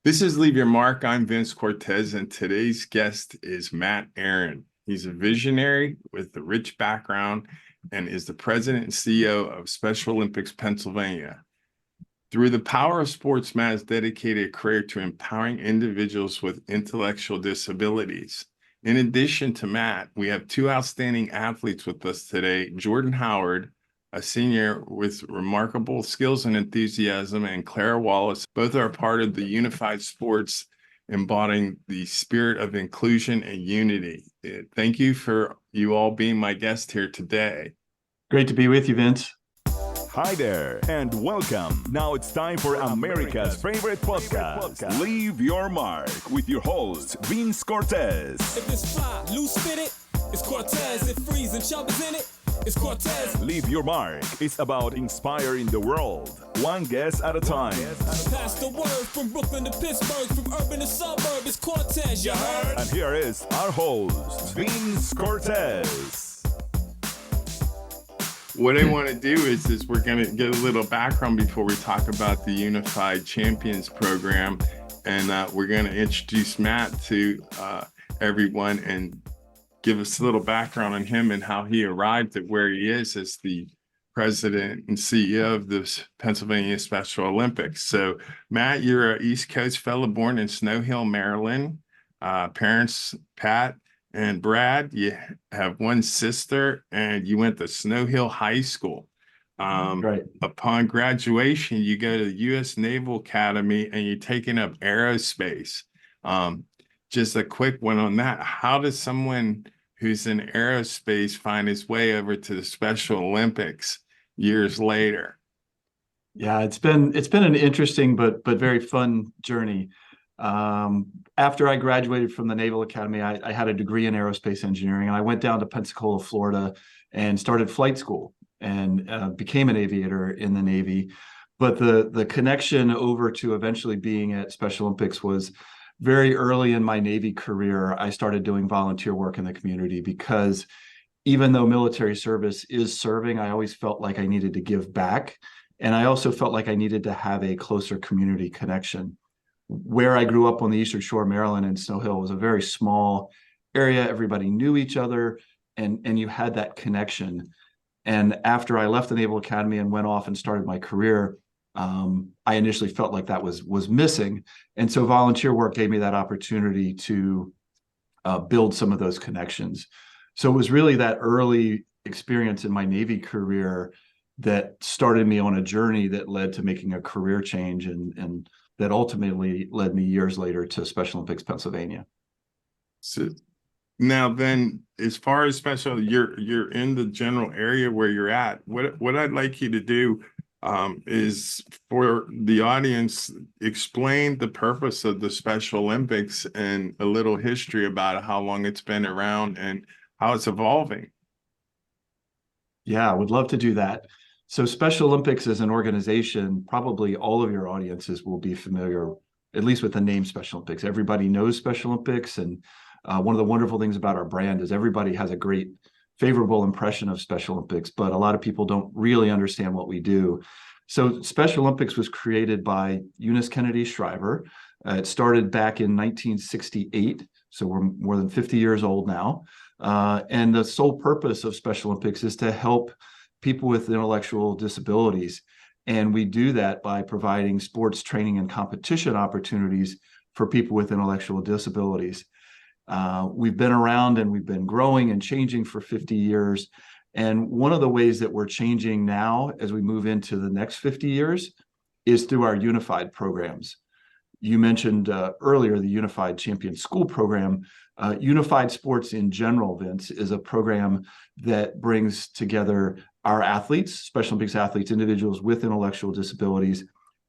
This is Leave Your Mark. I'm Vince Cortese, and today's guest is Matt Aaron. He's a visionary with a rich background and is the president and CEO of Special Olympics Pennsylvania. Through the power of sports, Matt has dedicated a career to empowering individuals with intellectual disabilities. In addition to Matt, we have two outstanding athletes with us today, Jordan Howard, a senior with remarkable skills and enthusiasm, and Clara Wallace. Both are part of the Unified Sports, embodying the spirit of inclusion and unity. Thank you for you all being my guest here today. Great to be with you, Vince. Hi there, and welcome. Now it's time for America's favorite podcast, Leave Your Mark, with your host, Vince Cortese. If it's fly, loose fitted, it's Cortese. If freezing, chubbers in it, it's Cortese. Leave Your Mark is about inspiring the world, one guest at a time. Pass the word from Brooklyn to Pittsburgh, from urban to suburb, it's Cortese, you heard? And here is our host, Vince Cortese. What I want to do is we're going to get a little background before we talk about the Unified Champions program, and we're going to introduce Matt to everyone and give us a little background on him and how he arrived at where he is as the president and CEO of the Pennsylvania Special Olympics. So, Matt, you're an East Coast fellow born in Snow Hill, Maryland. Parents, Pat and Brad, you have one sister, and you went to Snow Hill High School. Right. Upon graduation, you go to the U.S. Naval Academy, and you're taking up aerospace. Just a quick one on that. How does someone who's in aerospace find his way over to the Special Olympics years later? Yeah, it's been an interesting but very fun journey. After I graduated from the Naval Academy, I had a degree in aerospace engineering, and I went down to Pensacola, Florida, and started flight school and became an aviator in the Navy. But the connection over to eventually being at Special Olympics was very early in my Navy career. I started doing volunteer work in the community because even though military service is serving, I always felt like I needed to give back. And I also felt like I needed to have a closer community connection. Where I grew up on the Eastern Shore of Maryland in Snow Hill was a very small area. Everybody knew each other, and you had that connection. And after I left the Naval Academy and went off and started my career, I initially felt like that was missing. And so volunteer work gave me that opportunity to build some of those connections. So it was really that early experience in my Navy career that started me on a journey that led to making a career change, and that ultimately led me years later to Special Olympics Pennsylvania. So now then, as far as special, you're in the general area where you're at. What I'd like you to do is, for the audience, explain the purpose of the Special Olympics and a little history about how long it's been around and how it's evolving. Yeah, I would love to do that. So Special Olympics as an organization, probably all of your audiences will be familiar, at least with the name Special Olympics. Everybody knows Special Olympics. And one of the wonderful things about our brand is everybody has a great favorable impression of Special Olympics, but a lot of people don't really understand what we do. So Special Olympics was created by Eunice Kennedy Shriver. It started back in 1968. So we're more than 50 years old now. And the sole purpose of Special Olympics is to help people with intellectual disabilities. And we do that by providing sports training and competition opportunities for people with intellectual disabilities. We've been around and we've been growing and changing for 50 years. And one of the ways that we're changing now as we move into the next 50 years is through our unified programs. You mentioned earlier the Unified Champion School program. Unified Sports in general, Vince, is a program that brings together our athletes, Special Olympics athletes, individuals with intellectual disabilities,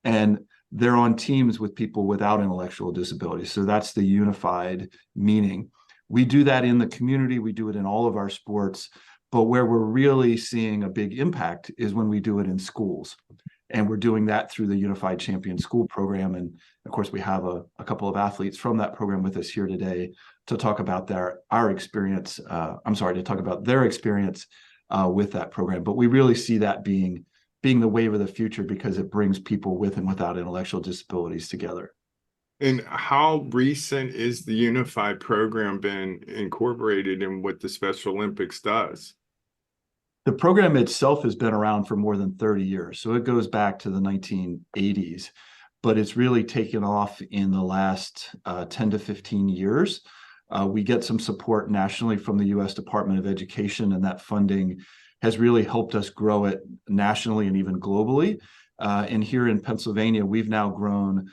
and they're on teams with people without intellectual disabilities. So that's the unified meaning. We do that in the community. We do it in all of our sports. But where we're really seeing a big impact is when we do it in schools. And we're doing that through the Unified Champion School program. And of course, we have a couple of athletes from that program with us here today to talk about their experience with that program. But we really see that being the wave of the future because it brings people with and without intellectual disabilities together. And how recent is the unified program been incorporated in what the Special Olympics does? The program itself has been around for more than 30 years, so it goes back to the 1980s, but it's really taken off in the last 10 to 15 years. We get some support nationally from the U.S. Department of Education, and that funding has really helped us grow it nationally and even globally. And here in Pennsylvania, we've now grown.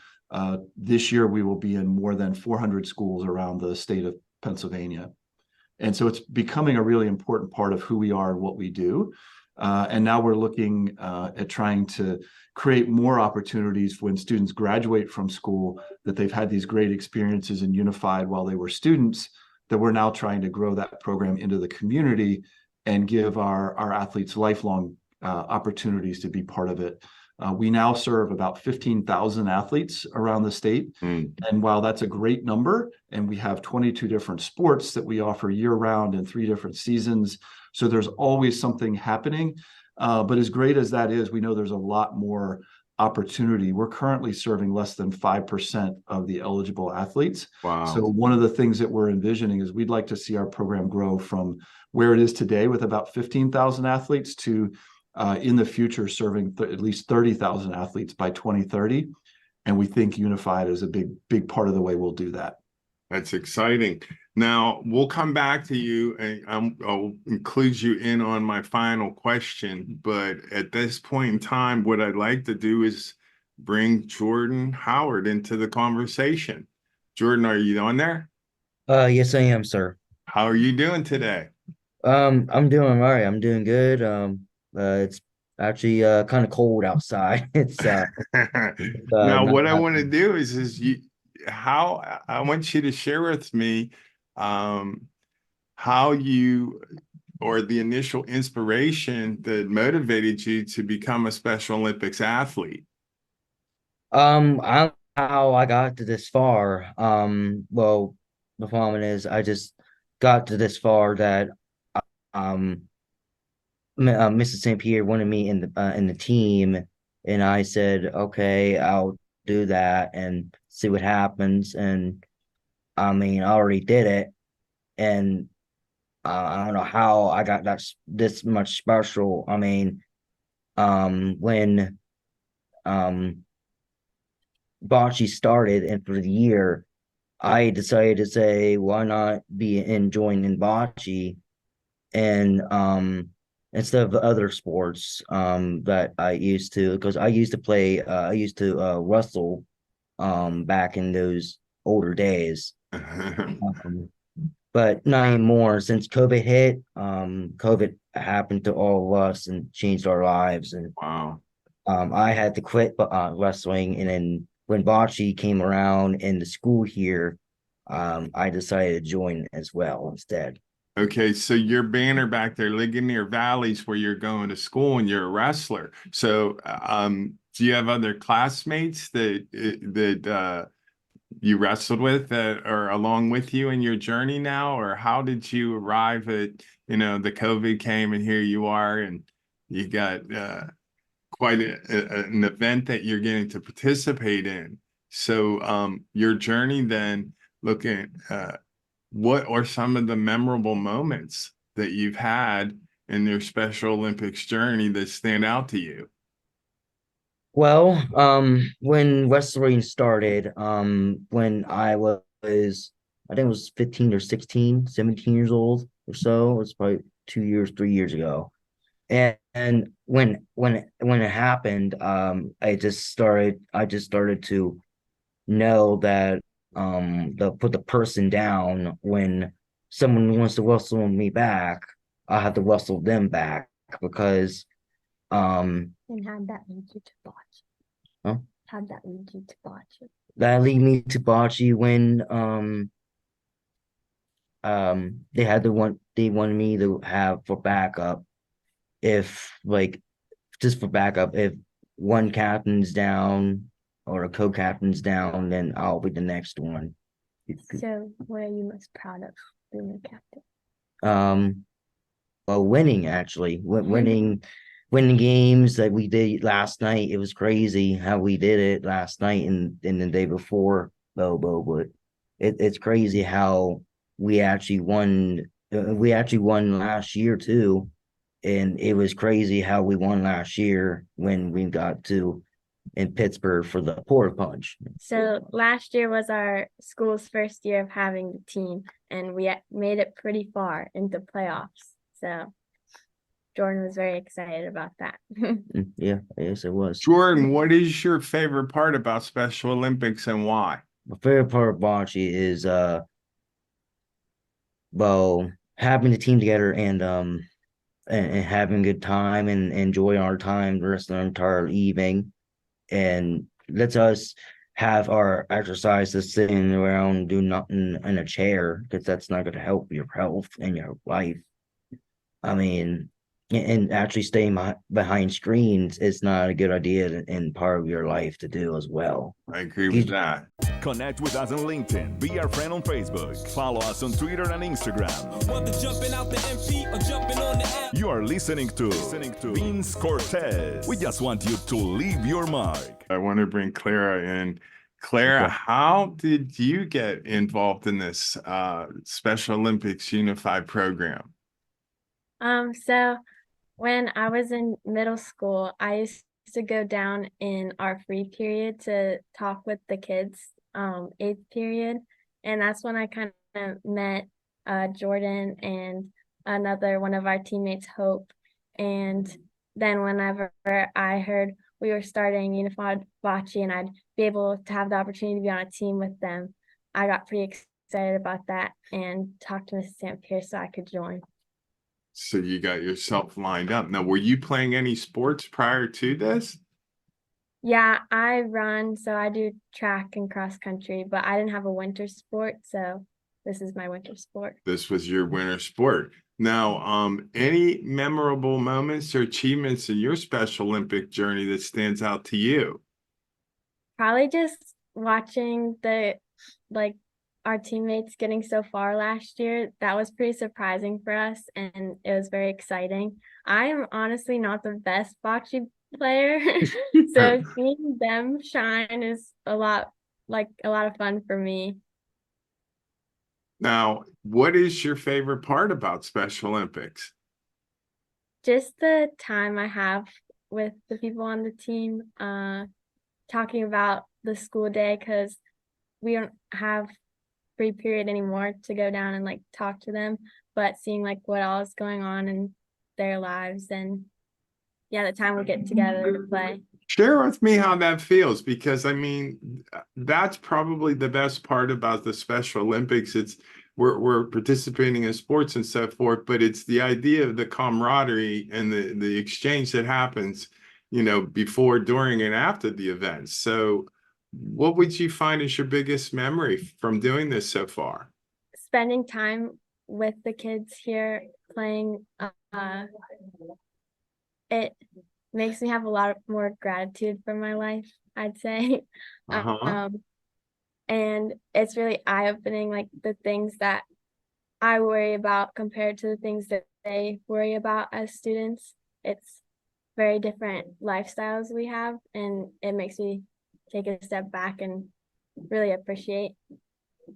This year, we will be in more than 400 schools around the state of Pennsylvania. And so it's becoming a really important part of who we are and what we do. And now we're looking at trying to create more opportunities when students graduate from school, that they've had these great experiences in Unified while they were students, that we're now trying to grow that program into the community and give our athletes lifelong opportunities to be part of it. We now serve about 15,000 athletes around the state. And while that's a great number, and we have 22 different sports that we offer year round in 3 different seasons, so there's always something happening. But as great as that is, we know there's a lot more opportunity. We're currently serving less than 5% of the eligible athletes. Wow. So one of the things that we're envisioning is we'd like to see our program grow from where it is today with about 15,000 athletes to in the future serving at least 30,000 athletes by 2030. And we think Unified is a big part of the way we'll do that. That's exciting. Now, we'll come back to you, and I'll include you in on my final question. But at this point in time, what I'd like to do is bring Jordan Howard into the conversation. Jordan, are you on there? Yes, I am, sir. How are you doing today? I'm doing all right. I'm doing good. It's actually kind of cold outside. It's Now, not what I that want to do is how I want you to share with me how you, or the initial inspiration that motivated you to become a Special Olympics athlete. I how I got to this far. Well, the problem is I just got to this far that um Mrs. St. Pierre wanted me in the team, and I said, okay, I'll do that and see what happens. And I mean, I already did it, and I don't know how I got this much special. I mean, when bocce started and for the year, I decided to say, why not be join in bocce, and instead of other sports that I used to, because I used to play I used to wrestle back in those older days. But not anymore since COVID hit. COVID happened to all of us and changed our lives. And Wow. I had to quit wrestling. And then when bocce came around in the school here, I decided to join as well instead. Okay, so your banner back there, Ligonier Valley's where you're going to school, and you're a wrestler. So, do you have other classmates that you wrestled with that are along with you in your journey now? Or how did you arrive at, the COVID came and here you are, and you got quite an event that you're getting to participate in. So your journey then, looking what are some of the memorable moments that you've had in your Special Olympics journey that stand out to you? Well, when wrestling started, when I was, I think it was 15 or 16, 17 years old or so. It's probably 2 years, 3 years ago. And when it happened, I just started to know that to put the person down. When someone wants to wrestle me back, I have to wrestle them back, because And how'd that lead you to bocce? Huh? How'd that lead you to bocce? that lead me to bocce when they wanted me to have for backup, if like just for backup, if one captain's down or a co-captain's down, then I'll be the next one. So, what are you most proud of being a captain? Well, winning, actually. Winning games that we did last night. It was crazy how we did it last night and the day before. but it's crazy how we actually won. We actually won last year too, and it was crazy how we won last year when we got to in Pittsburgh for the porta punch. So last year was our school's first year of having the team, and we made it pretty far into playoffs. So Jordan was very excited about that. Yeah, yes, it was. Jordan, what is your favorite part about Special Olympics and why? My favorite part of bocce is well, having the team together and having a good time and enjoying our time the rest of the entire evening, and lets us have our exercises sitting around doing nothing in a chair because that's not going to help your health and your life. I mean, and actually staying behind screens is not a good idea and part of your life to do as well. I agree with that. Connect with us on LinkedIn. Be our friend on Facebook. Follow us on Twitter and Instagram. Whether jumping out the MP or jumping on the app. You are listening to Vince Cortez. We just want you to leave your mark. I want to bring Clara in. Clara, Okay. how did you get involved in this Special Olympics Unified program? So when I was in middle school, I used to go down in our free period to talk with the kids, eighth period. And that's when I kind of met Jordan and another one of our teammates, Hope. And then whenever I heard we were starting Unified Bocce and I'd be able to have the opportunity to be on a team with them, I got pretty excited about that and talked to Mrs. St. Pierre so I could join. So you got yourself lined up. Now, were you playing any sports prior to this? Yeah, I run, so I do track and cross country, but I didn't have a winter sport, so this is my winter sport. This was your winter sport. Now, any memorable moments or achievements in your Special Olympic journey that stands out to you? Probably just watching our teammates getting so far last year. That was pretty surprising for us, and it was very exciting. I am honestly not the best bocce player, so seeing them shine is a lot of fun for me. Now, what is your favorite part about Special Olympics? Just the time I have with the people on the team, talking about the school day because we don't have free period anymore to go down and talk to them, but seeing what all is going on in their lives and yeah, the time we get together to play. Share with me how that feels, because I mean, that's probably the best part about the Special Olympics. It's we're participating in sports and so forth, but it's the idea of the camaraderie and the exchange that happens, before, during, and after the events. So what would you find is your biggest memory from doing this so far? Spending time with the kids here playing, it makes me have a lot more gratitude for my life, I'd say. Uh-huh. And it's really eye-opening, the things that I worry about compared to the things that they worry about as students. It's very different lifestyles we have, and it makes me take a step back and really appreciate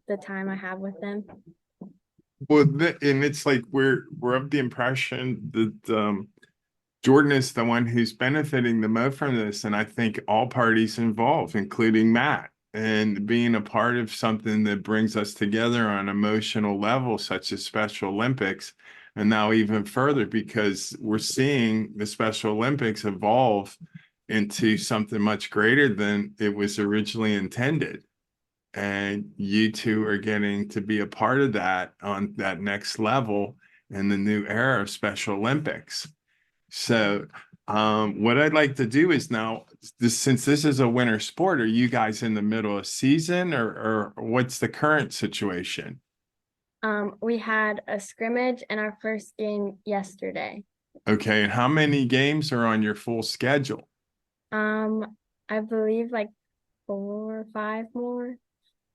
the time I have with them. Well, and it's like we're of the impression that Jordan is the one who's benefiting the most from this, and I think all parties involved, including Matt, and being a part of something that brings us together on an emotional level, such as Special Olympics, and now even further because we're seeing the Special Olympics evolve into something much greater than it was originally intended. And you two are getting to be a part of that on that next level in the new era of Special Olympics. So what I'd like to do is now, since this is a winter sport, are you guys in the middle of season or what's the current situation? We had a scrimmage and our first game yesterday. Okay, and how many games are on your full schedule? I believe 4 or 5 more.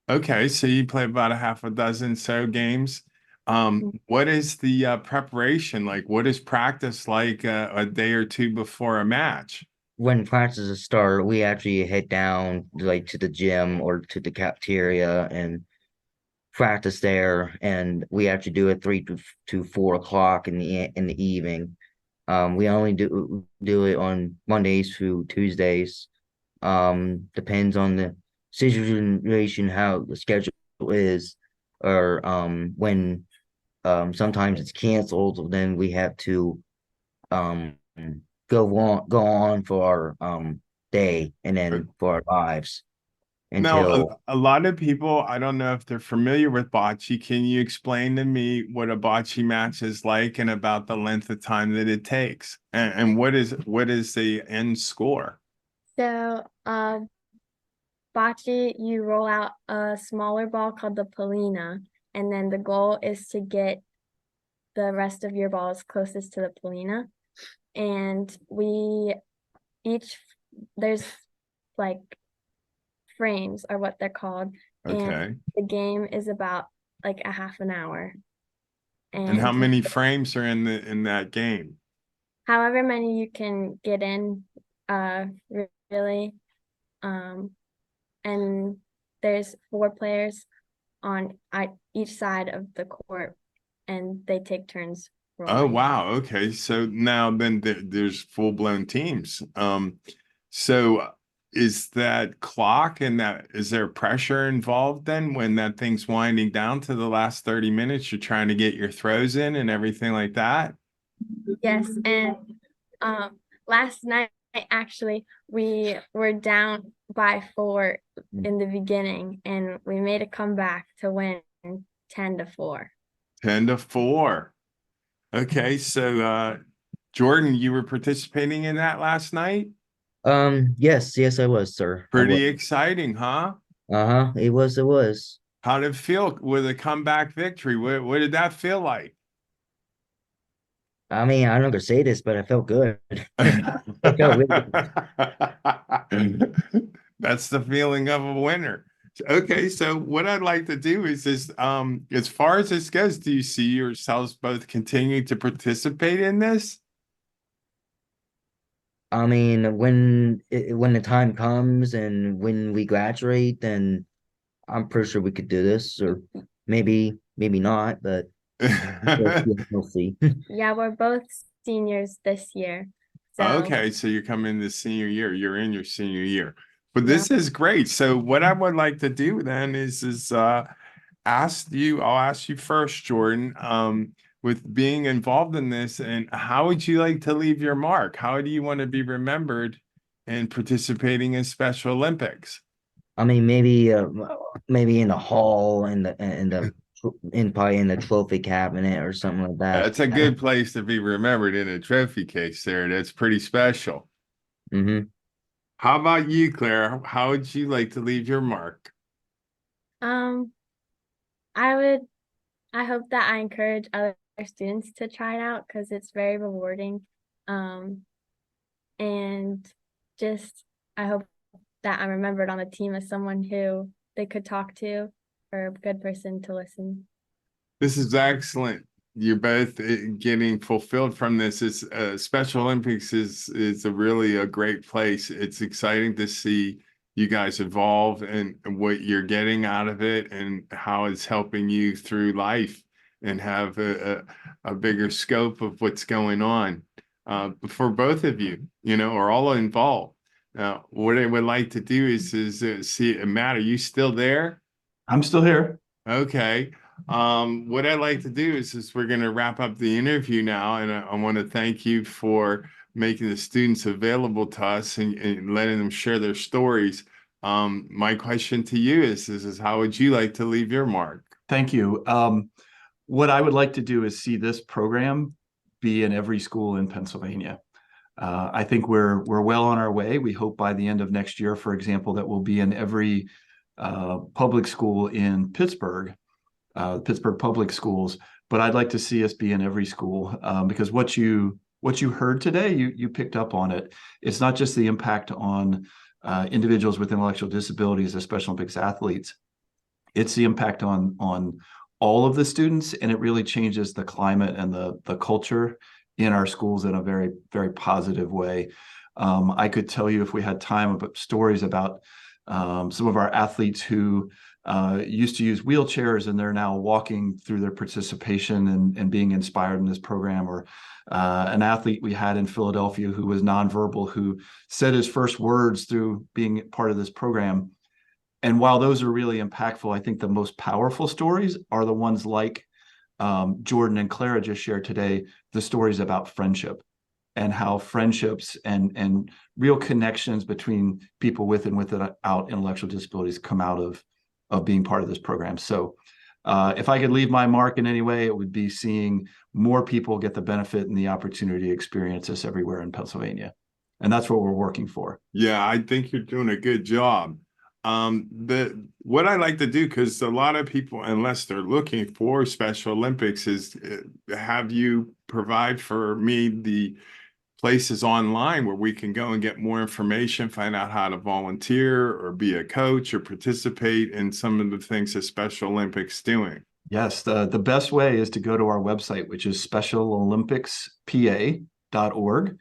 Okay, so you play about a half a dozen so games. What is the preparation like? What is practice like a day or two before a match? when practices start, we actually head down like to the gym or to the cafeteria and practice there, and we actually do it 3 to 4 o'clock in the evening. We only do it on Mondays through Tuesdays. Depends on the situation how the schedule is, or when sometimes it's canceled, so then we have to um go on for our day and then for our lives Now, until a lot of people, I don't know if they're familiar with bocce. Can you explain to me what a bocce match is like and about the length of time that it takes? And what is the end score? So, bocce, you roll out a smaller ball called the Polina, and then the goal is to get the rest of your balls closest to the Polina. And there's like frames are what they're called. Okay. And the game is about like a half an hour. And how And many frames are in that game? however many you can get in, really. And there's 4 players on each side of the court, and they take turns Oh, rolling. wow. Okay. So now then there's full-blown teams. So is that clock and is there pressure involved then when that thing's winding down to the last 30 minutes? You're trying to get your throws in and everything like that? Yes, and last night actually we were down by 4 in the beginning, and we made a comeback to win 10-4. 10-4. Okay. So Jordan, you were participating in that last night? yes, I was, sir. I was. Pretty exciting, huh? Uh-huh. It was. How did it feel with a comeback victory? What did that feel like? I mean, I'm not gonna say this, but I felt good. It felt really good. That's the feeling of a winner. Okay, so what I'd like to do is as far as this goes, do you see yourselves both continuing to participate in this? I mean, when the time comes and when we graduate, then I'm pretty sure we could do this, or maybe not, but we'll see. Yeah, we're both seniors this year. So Okay, so you're coming this senior year. You're in your senior year. But yeah. this is great. So what I would like to do then is I'll ask you first, Jordan, with being involved in this, and how would you like to leave your mark? How do you want to be remembered in participating in Special Olympics? I mean, maybe in the hall in probably in the trophy cabinet or something like that. That's a good place to be remembered in a trophy case there. That's pretty special. Mm-hmm. How about you, Claire? How would you like to leave your mark? Um, I hope that I encourage other students to try it out because it's very rewarding. And just I hope that I'm remembered on the team as someone who they could talk to or a good person to listen. This is excellent. You're both getting fulfilled from this. It's Special Olympics is really a great place. It's exciting to see you guys evolve and what you're getting out of it and how it's helping you through life and have a bigger scope of what's going on for both of you, or all involved. What I would like to do is see, Matt, are you still there? I'm still here. Okay. What I'd like to do is we're going to wrap up the interview now, and I want to thank you for making the students available to us and letting them share their stories. My question to you is how would you like to leave your mark? Thank you. What I would like to do is see this program be in every school in Pennsylvania. I think we're well on our way. We hope by the end of next year, for example, that we'll be in every public school in Pittsburgh, Pittsburgh public schools. But I'd like to see us be in every school because what you heard today, you picked up on it. It's not just the impact on individuals with intellectual disabilities as Special Olympics athletes. It's the impact on all of the students, and it really changes the climate and the culture in our schools in a very, very positive way. I could tell you, if we had time, about stories about some of our athletes who used to use wheelchairs and they're now walking through their participation and being inspired in this program, or an athlete we had in Philadelphia who was nonverbal, who said his first words through being part of this program. And while those are really impactful, I think the most powerful stories are the ones like Jordan and Clara just shared today, the stories about friendship, and how friendships and real connections between people with and without intellectual disabilities come out of being part of this program. So if I could leave my mark in any way, it would be seeing more people get the benefit and the opportunity to experience this everywhere in Pennsylvania. And that's what we're working for. Yeah, I think you're doing a good job. What I like to do, because a lot of people, unless they're looking for Special Olympics, is have you provide for me the places online where we can go and get more information, find out how to volunteer or be a coach or participate in some of the things that Special Olympics doing. Yes, the best way is to go to our website, which is specialolympicspa.org.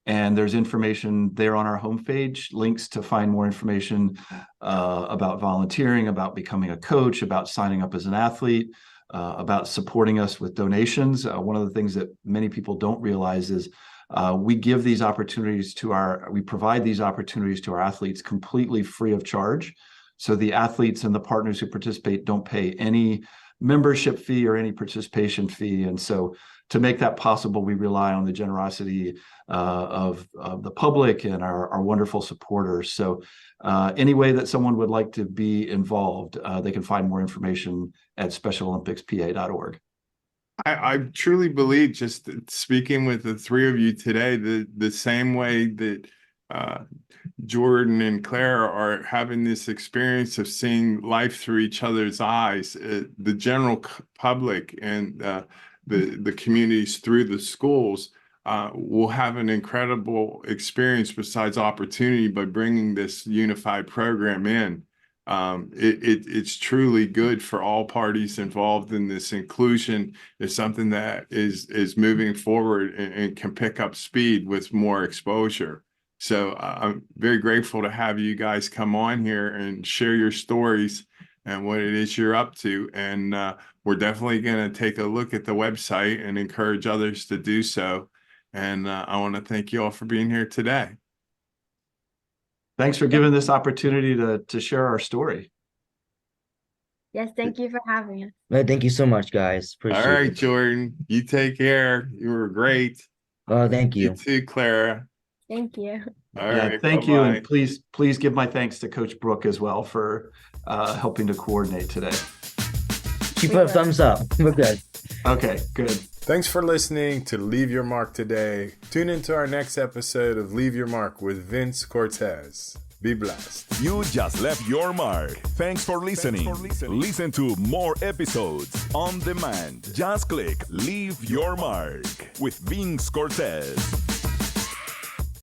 And there's information there on our homepage, links to find more information about volunteering, about becoming a coach, about signing up as an athlete, about supporting us with donations. One of the things that many people don't realize is we provide these opportunities to our athletes completely free of charge. So the athletes and the partners who participate don't pay any membership fee or any participation fee. And so to make that possible, we rely on the generosity of the public and our wonderful supporters. So any way that someone would like to be involved, they can find more information at specialolympicspa.org. I truly believe, just speaking with the three of you today, the same way that Jordan and Claire are having this experience of seeing life through each other's eyes, the general public and the communities through the schools will have an incredible experience besides opportunity by bringing this unified program in. It's truly good for all parties involved in this. Inclusion is something that is moving forward and can pick up speed with more exposure. So I'm very grateful to have you guys come on here and share your stories and what it is you're up to. And we're definitely going to take a look at the website and encourage others to do so. And I want to thank you all for being here today. Thanks for giving this opportunity to share our story. Yes, thank you for having us. Well, thank you so much, guys. All Appreciate right, it. Jordan, you take care. You were great. Thank You you. too, Clara. Thank you. All Yeah, right, thank you. bye-bye. And please give my thanks to Coach Brooke as well for helping to coordinate today. She put a thumbs up. We're good. Okay, good. Thanks for listening to Leave Your Mark today. Tune into our next episode of Leave Your Mark with Vince Cortese. Be blessed. You just left your mark. Thanks for listening. Listen to more episodes on demand. Just click Leave Your Mark with Vince Cortese.